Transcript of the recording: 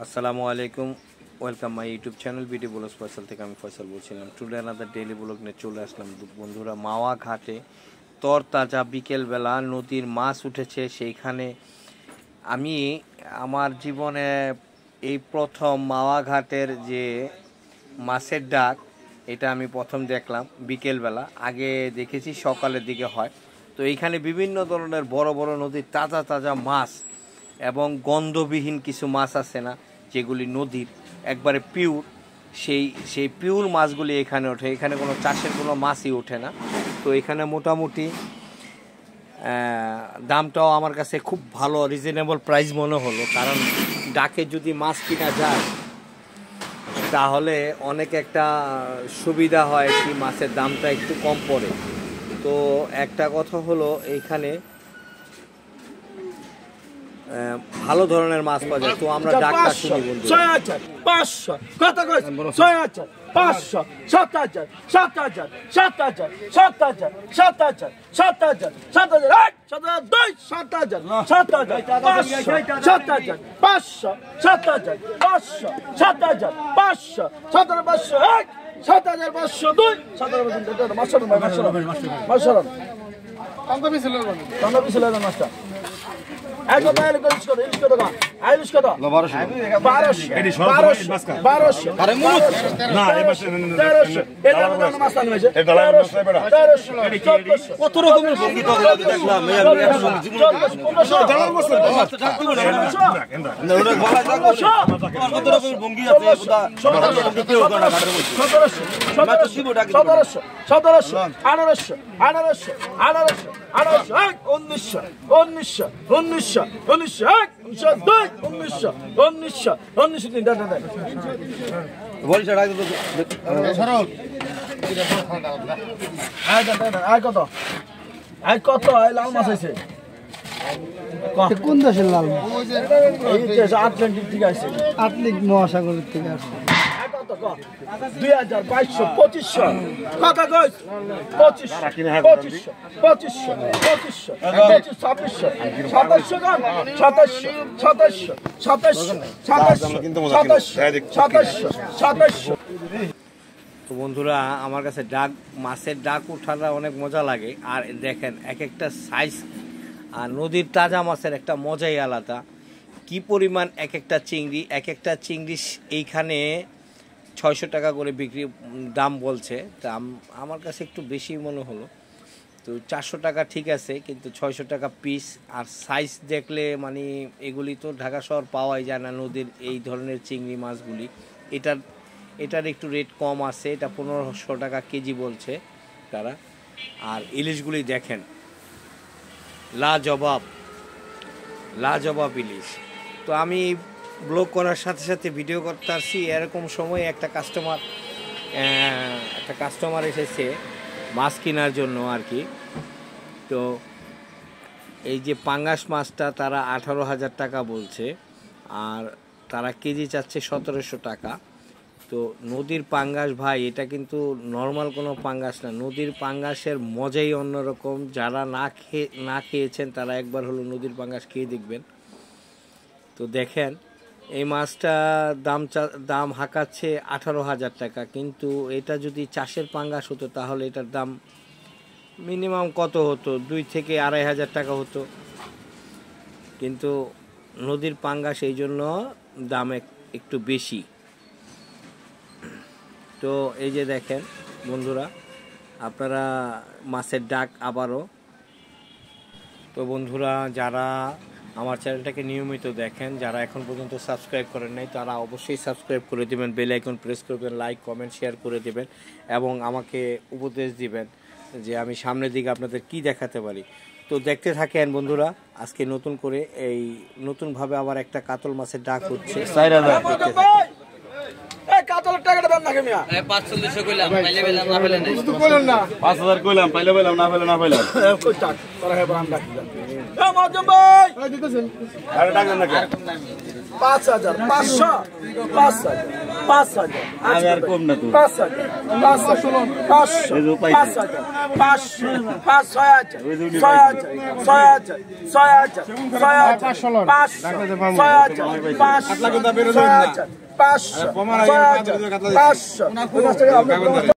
আসসালামু আলাইকুম, welcome my YouTube channel BD blogs Faisal থেকে। আমি ফয়সাল বলছিলাম। টুডে আনাদার ডেইলি ব্লগ নিয়ে চলে আসলাম বন্ধুরা। মাওয়া ঘাটে তরতাজা বিকেলবেলা নদীর মাছ উঠেছে। সেইখানে আমি আমার জীবনে এই প্রথম মাওয়া ঘাটের যে মাছের ডাক, এটা আমি প্রথম দেখলাম বিকেলবেলা। আগে দেখেছি সকালের দিকে হয়। তো এইখানে বিভিন্ন ধরনের বড় বড় নদীর তাজা তাজা মাছ এবং গন্ধবিহীন কিছু মাছ আছে না, যেগুলি নদীর একবারে পিওর, সেই পিওর মাছগুলি এখানে ওঠে। এখানে কোনো চাষের কোনো মাছই ওঠে না। তো এখানে মোটামুটি দামটাও আমার কাছে খুব ভালো, রিজনেবল প্রাইস মনে হলো। কারণ ডাকে যদি মাছ কিনা যায় তাহলে অনেক একটা সুবিধা হয়, কি মাছের দামটা একটু কম পড়ে। তো একটা কথা হলো, এইখানে ভালো ধরনের মাছ পাওয়া যায়। তো আমরা ডাকটা শুনি বন্ধু। 6,000, 500, কত কইছ? 6,000, 500, 7,000, 7,000, 7,000, 7,000, 7,000, 7,000, 7,000, 7,000, 7,000, 7,000, 7,000, 500, 7,000, 500, 7,000, 500, 7,500, 7,500, 2, 7,500, মাশাআল্লাহ। কান্দা বিছিল মাস্টার। এক কথা ইলিশ কত ইলিশ কত 1200 আরে মুরুত না এই মাসে 1300 এটা মধ্যে মাছ আনবে যে 1300 কত রকমের ভঙ্গি তো দেখলাম আমি ডলার মাছ থাকবে না ওটা বলা যাক কত রকমের ভঙ্গি আছে খোদা 1700 1800 কত লাল মাছ আছে কোন দেশের লাল মাছ? আটলান্টিক থেকে আসছে, আটলিক মহাসাগরের থেকে আসছে। 2,200, 2,500, কত কই 2500, 2500, 2600, 2700। তো বন্ধুরা, আমার কাছে মাছের ডাক উঠাটা অনেক মজা লাগে। আর দেখেন এক একটা সাইজ, আর নদীর তাজা মাছের একটা মজাই আলাদা। কি পরিমাণ এক একটা চিংড়ি এইখানে 600 টাকা করে বিক্রি দাম বলছে। দাম আমার কাছে একটু বেশি মনে হলো। তো 400 টাকা ঠিক আছে, কিন্তু 600 টাকা পিস। আর সাইজ দেখলে মানে এগুলি তো ঢাকা শহর পাওয়াই যায় না, নদীর এই ধরনের চিংড়ি মাছগুলি। এটার একটু রেট কম আছে, এটা 1500 টাকা কেজি বলছে তারা। আর ইলিশগুলি দেখেন, লাজবাব ইলিশ। তো আমি ব্লগ করার সাথে সাথে ভিডিও করতে আসছি, এরকম সময় একটা কাস্টমার এসেছে মাছ কেনার জন্য আর কি। তো এই যে পাঙ্গাস মাছটা তারা 18,000 টাকা বলছে, আর তারা কেজি চাচ্ছে 1700 টাকা। তো নদীর পাঙ্গাস ভাই, এটা কিন্তু নর্মাল কোনো পাঙ্গাস না। নদীর পাঙ্গাসের মজাই অন্যরকম। যারা না খেয়েছেন তারা একবার হলো নদীর পাঙ্গাস খেয়ে দেখবেন। তো দেখেন, এই মাছটা দাম হাঁকাচ্ছে 18,000 টাকা, কিন্তু এটা যদি চাষের পাঙ্গাস হতো তাহলে এটার দাম মিনিমাম কত হতো, 2 থেকে 2,500 টাকা হতো। কিন্তু নদীর পাঙ্গাস এই জন্য দাম একটু বেশি। তো এই যে দেখেন বন্ধুরা, আপনারা মাছের ডাক আবারও। তো বন্ধুরা, যারা আমার চ্যানেলটাকে নিয়মিত দেখেন, যারা এখন পর্যন্ত সাবস্ক্রাইব করেন নাই, তারা অবশ্যই সাবস্ক্রাইব করে দেবেন, বেল আইকন প্রেস করবেন, লাইক কমেন্ট শেয়ার করে দেবেন এবং আমাকে উপদেশ দিবেন যে আমি সামনের দিকে আপনাদের কি দেখাতে পারি। তো দেখতে থাকেন বন্ধুরা, আজকে নতুনভাবে আবার একটা কাতল মাছের ডাক হচ্ছে। কাতলের টাকাটা দাম নাকি মিয়া? 540 কইলাম, পাইলে পেলাম না পেলে নাই। তো কইলেন না 5,000 কইলাম, পাইলে পেলাম না পেলে না পেলাম। কই টাক তোরা হে বাম ডাকি এ মজম ভাই আরে টাকা না কে 5,000, 500, 5,000, 5,000 আমি আর কম না তো 5,000 5,000 500 5,000 500 6,000 6,000 6,000 6,000 500 500 500 500